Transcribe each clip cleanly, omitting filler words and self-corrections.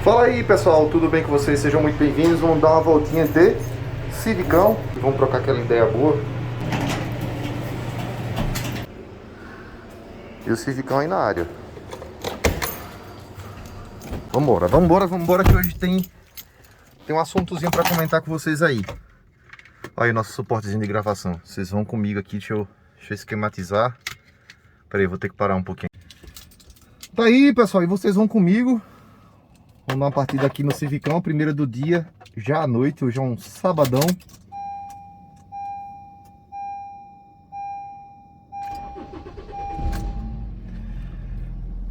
Fala aí pessoal, tudo bem com vocês? Sejam muito bem-vindos. Vamos dar uma voltinha de Civicão e vamos trocar aquela ideia boa. E o Civicão aí na área. Vambora que hoje tem um assuntozinho pra comentar com vocês aí. Olha aí o nosso suportezinho de gravação. Vocês vão comigo aqui, deixa eu esquematizar. Pera aí, vou ter que parar um pouquinho. Tá aí pessoal, e vocês vão comigo. Vamos dar uma partida aqui no Civicão, a primeira do dia, já à noite, hoje é um sabadão.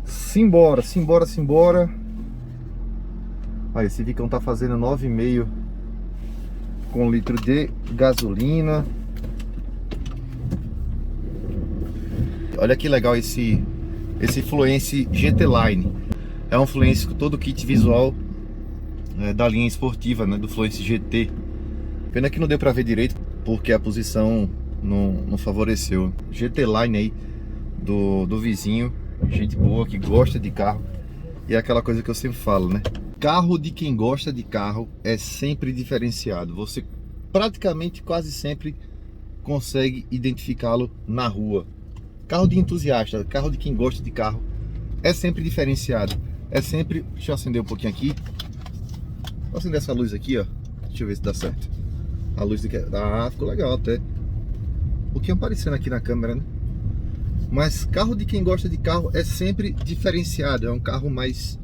Simbora. Aí, esse Civicão tá fazendo 9,5 com litro de gasolina. Olha que legal esse Fluence GT Line. É um Fluence com todo o kit visual da linha esportiva, né, do Fluence GT. Pena que não deu pra ver direito, porque a posição não favoreceu. GT Line aí do vizinho, gente boa que gosta de carro. E é aquela coisa que eu sempre falo, né? Carro de quem gosta de carro é sempre diferenciado. Você praticamente quase sempre consegue identificá-lo na rua. Carro de entusiasta, carro de quem gosta de carro é sempre diferenciado. É sempre... Deixa eu acender um pouquinho aqui. Vou acender essa luz aqui, ó. Deixa eu ver se dá certo. A luz aqui... Ah, ficou legal até. Um pouquinho aparecendo aqui na câmera, né? Mas carro de quem gosta de carro é sempre diferenciado. É um carro mais...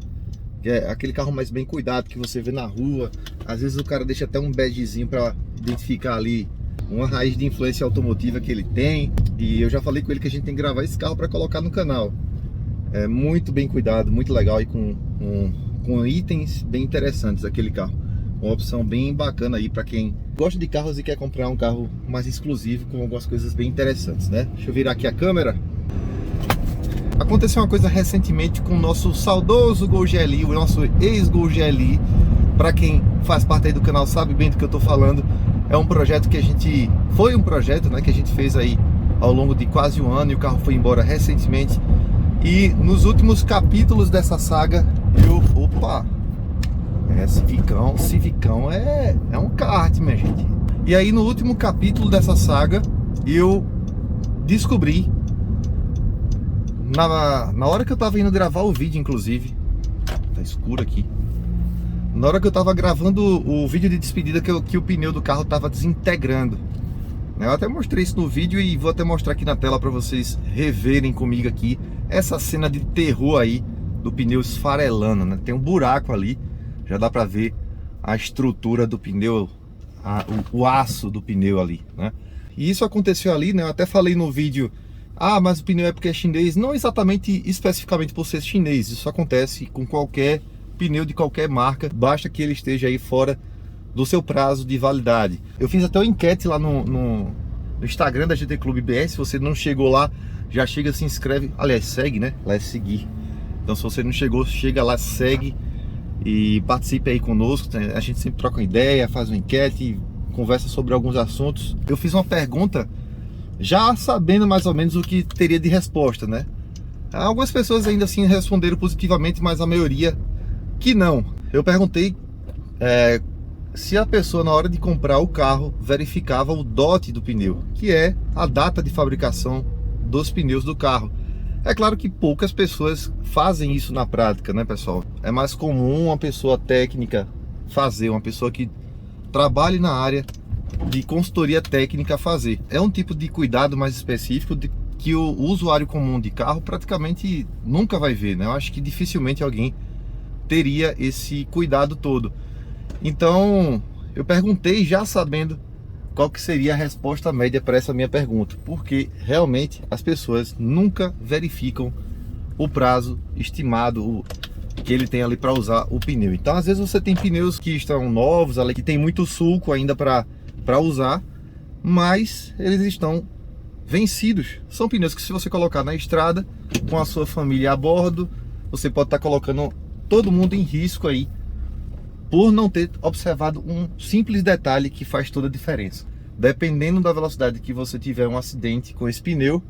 É aquele carro mais bem cuidado que você vê na rua. Às vezes o cara deixa até um badgezinho para identificar ali uma raiz de influência automotiva que ele tem. E eu já falei com ele que a gente tem que gravar esse carro para colocar no canal. É muito bem cuidado, muito legal e com itens bem interessantes aquele carro. Uma opção bem bacana aí para quem gosta de carros e quer comprar um carro mais exclusivo com algumas coisas bem interessantes, né? Deixa eu virar aqui a câmera. Aconteceu uma coisa recentemente com o nosso saudoso Gol GLI, o nosso ex-Gol GLI. Para quem faz parte aí do canal sabe bem do que eu tô falando. É um projeto que a gente... Foi um projeto, né, que a gente fez aí ao longo de quase um ano e o carro foi embora recentemente. E nos últimos capítulos dessa saga, Opa! Civicão é um kart, minha gente. E aí no último capítulo dessa saga, eu descobri, na hora que eu tava indo gravar o vídeo, inclusive, tá escuro aqui. Na hora que eu tava gravando o vídeo de despedida, que o pneu do carro tava desintegrando. Eu até mostrei isso no vídeo e vou até mostrar aqui na tela para vocês reverem comigo aqui essa cena de terror aí do pneu esfarelando, né? Tem um buraco ali, já dá para ver a estrutura do pneu, o aço do pneu ali, né? E isso aconteceu ali, né? Eu até falei no vídeo, mas o pneu é porque é chinês. Não exatamente, especificamente por ser chinês, isso acontece com qualquer pneu de qualquer marca, basta que ele esteja aí fora do seu prazo de validade. Eu fiz até uma enquete lá no Instagram da GT Clube BR. Se você não chegou lá, já chega, se inscreve. Aliás, segue, né? Lá é seguir. Então se você não chegou, chega lá, segue e participe aí conosco. A gente sempre troca uma ideia, faz uma enquete, conversa sobre alguns assuntos. Eu fiz uma pergunta já sabendo mais ou menos o que teria de resposta, né? Algumas pessoas ainda assim responderam positivamente, mas a maioria que não. Eu perguntei se a pessoa, na hora de comprar o carro, verificava o DOT do pneu, que é a data de fabricação dos pneus do carro. É claro que poucas pessoas fazem isso na prática, né, pessoal? É mais comum uma pessoa técnica fazer, uma pessoa que trabalhe na área de consultoria técnica fazer. É um tipo de cuidado mais específico que o usuário comum de carro praticamente nunca vai ver, né? Eu acho que dificilmente alguém teria esse cuidado todo. Então, eu perguntei já sabendo qual que seria a resposta média para essa minha pergunta, porque realmente as pessoas nunca verificam o prazo estimado que ele tem ali para usar o pneu. Então, às vezes você tem pneus que estão novos, ali que tem muito sulco ainda para usar, mas eles estão vencidos. São pneus que, se você colocar na estrada com a sua família a bordo, você pode estar colocando todo mundo em risco aí, por não ter observado um simples detalhe que faz toda a diferença. Dependendo da velocidade que você tiver um acidente com esse pneu,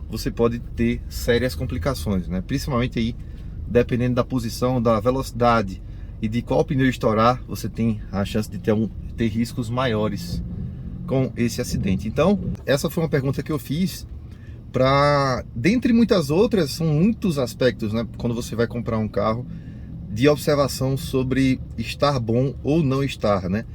você pode ter sérias complicações, né? Principalmente aí, dependendo da posição, da velocidade e de qual pneu estourar, você tem a chance de ter riscos maiores com esse acidente. Então, essa foi uma pergunta que eu fiz para, dentre muitas outras, são muitos aspectos, né, quando você vai comprar um carro, de observação sobre estar bom ou não estar, né?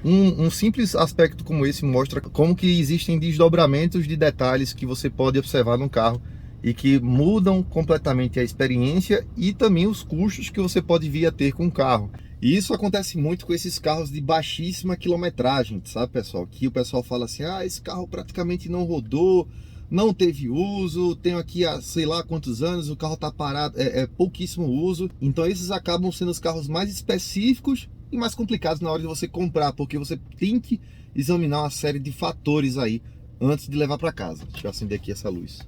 Um simples aspecto como esse mostra como que existem desdobramentos de detalhes que você pode observar no carro e que mudam completamente a experiência e também os custos que você pode vir a ter com o carro. E isso acontece muito com esses carros de baixíssima quilometragem, sabe, pessoal? Que o pessoal fala assim, ah, esse carro praticamente não rodou, não teve uso, tenho aqui há sei lá quantos anos, o carro tá parado, é pouquíssimo uso. Então esses acabam sendo os carros mais específicos e mais complicados na hora de você comprar, porque você tem que examinar uma série de fatores aí antes de levar para casa. Deixa eu acender aqui essa luz.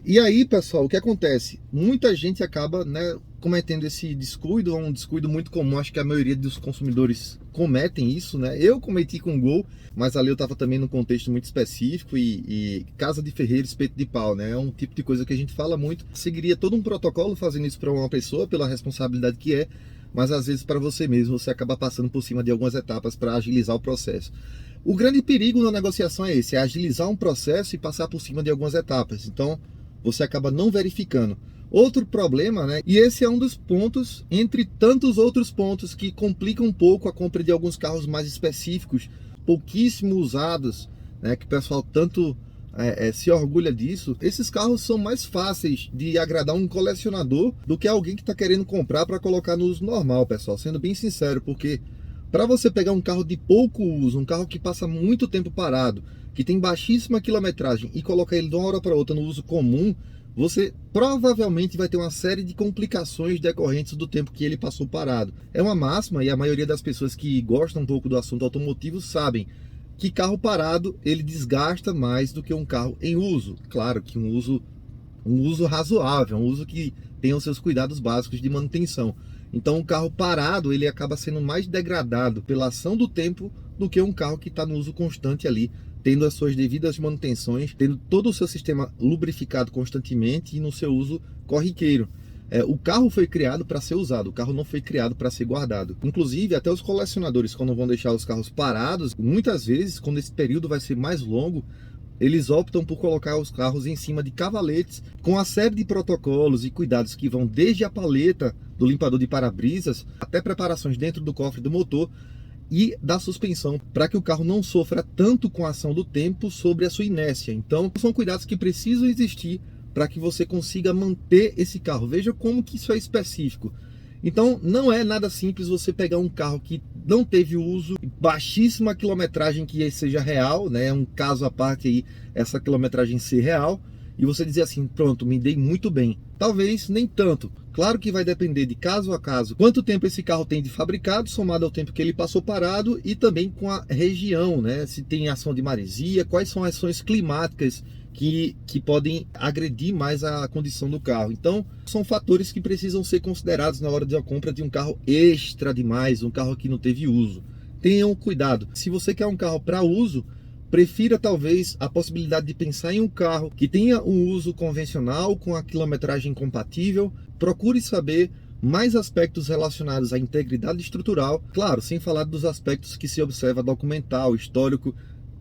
E aí, pessoal, o que acontece? Muita gente acaba, né, cometendo esse descuido, é um descuido muito comum, acho que a maioria dos consumidores cometem isso, né? Eu cometi com o Gol, mas ali eu estava também num contexto muito específico e casa de ferreiro, espeto de pau, né? É um tipo de coisa que a gente fala muito. Seguiria todo um protocolo fazendo isso para uma pessoa, pela responsabilidade que é, mas às vezes para você mesmo, você acaba passando por cima de algumas etapas para agilizar o processo. O grande perigo na negociação é esse, é agilizar um processo e passar por cima de algumas etapas. Então, você acaba não verificando. Outro problema, né? E esse é um dos pontos, entre tantos outros pontos, que complicam um pouco a compra de alguns carros mais específicos, pouquíssimo usados, né? Que o pessoal tanto se orgulha disso. Esses carros são mais fáceis de agradar um colecionador do que alguém que está querendo comprar para colocar no uso normal, pessoal. Sendo bem sincero, porque para você pegar um carro de pouco uso, um carro que passa muito tempo parado, que tem baixíssima quilometragem e colocar ele de uma hora para outra no uso comum, você provavelmente vai ter uma série de complicações decorrentes do tempo que ele passou parado. É uma máxima e a maioria das pessoas que gostam um pouco do assunto automotivo sabem que carro parado ele desgasta mais do que um carro em uso. Claro que um uso razoável, um uso que tenha os seus cuidados básicos de manutenção. Então um carro parado ele acaba sendo mais degradado pela ação do tempo do que um carro que está no uso constante ali, tendo as suas devidas manutenções, tendo todo o seu sistema lubrificado constantemente e no seu uso corriqueiro. O carro foi criado para ser usado, o carro não foi criado para ser guardado. Inclusive, até os colecionadores, quando vão deixar os carros parados, muitas vezes, quando esse período vai ser mais longo, eles optam por colocar os carros em cima de cavaletes, com a série de protocolos e cuidados que vão desde a paleta do limpador de para-brisas até preparações dentro do cofre do motor e da suspensão, para que o carro não sofra tanto com a ação do tempo sobre a sua inércia. Então, são cuidados que precisam existir para que você consiga manter esse carro. Veja como que isso é específico. Então, não é nada simples você pegar um carro que não teve uso, baixíssima quilometragem que seja real, né? É um caso à parte aí, essa quilometragem ser real, e você dizer assim, pronto, me dei muito bem. Talvez nem tanto. Claro que vai depender de caso a caso, quanto tempo esse carro tem de fabricado, somado ao tempo que ele passou parado, e também com a região, né? Se tem ação de maresia, quais são as ações climáticas que podem agredir mais a condição do carro. Então, são fatores que precisam ser considerados na hora da compra de um carro extra demais, um carro que não teve uso. Tenham cuidado. Se você quer um carro para uso, prefira talvez a possibilidade de pensar em um carro que tenha um uso convencional, com a quilometragem compatível. Procure saber mais aspectos relacionados à integridade estrutural, claro, sem falar dos aspectos que se observa documental, histórico,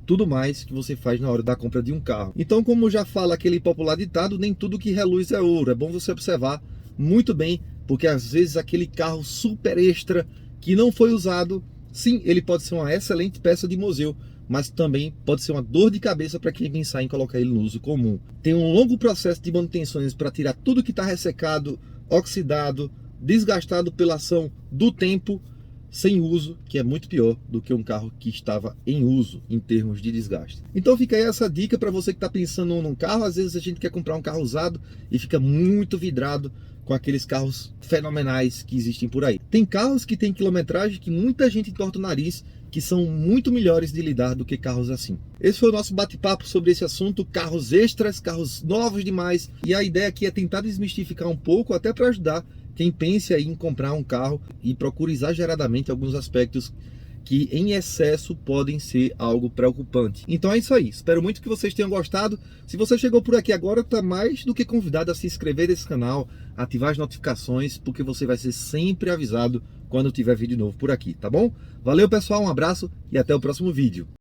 tudo mais que você faz na hora da compra de um carro. Então, como já fala aquele popular ditado, nem tudo que reluz é ouro. É bom você observar muito bem, porque às vezes aquele carro super extra que não foi usado, sim, ele pode ser uma excelente peça de museu, mas também pode ser uma dor de cabeça para quem pensar em colocar ele no uso comum. Tem um longo processo de manutenções para tirar tudo que está ressecado, oxidado, desgastado pela ação do tempo, sem uso, que é muito pior do que um carro que estava em uso em termos de desgaste. Então fica aí essa dica para você que está pensando num carro. Às vezes a gente quer comprar um carro usado e fica muito vidrado com aqueles carros fenomenais que existem por aí. Tem carros que tem quilometragem que muita gente entorta o nariz, que são muito melhores de lidar do que carros assim. Esse foi o nosso bate-papo sobre esse assunto, carros extras, carros novos demais. E a ideia aqui é tentar desmistificar um pouco, até para ajudar quem pense aí em comprar um carro e procura exageradamente alguns aspectos que em excesso podem ser algo preocupante. Então é isso aí, espero muito que vocês tenham gostado. Se você chegou por aqui agora, está mais do que convidado a se inscrever nesse canal, ativar as notificações, porque você vai ser sempre avisado quando tiver vídeo novo por aqui, tá bom? Valeu pessoal, um abraço e até o próximo vídeo.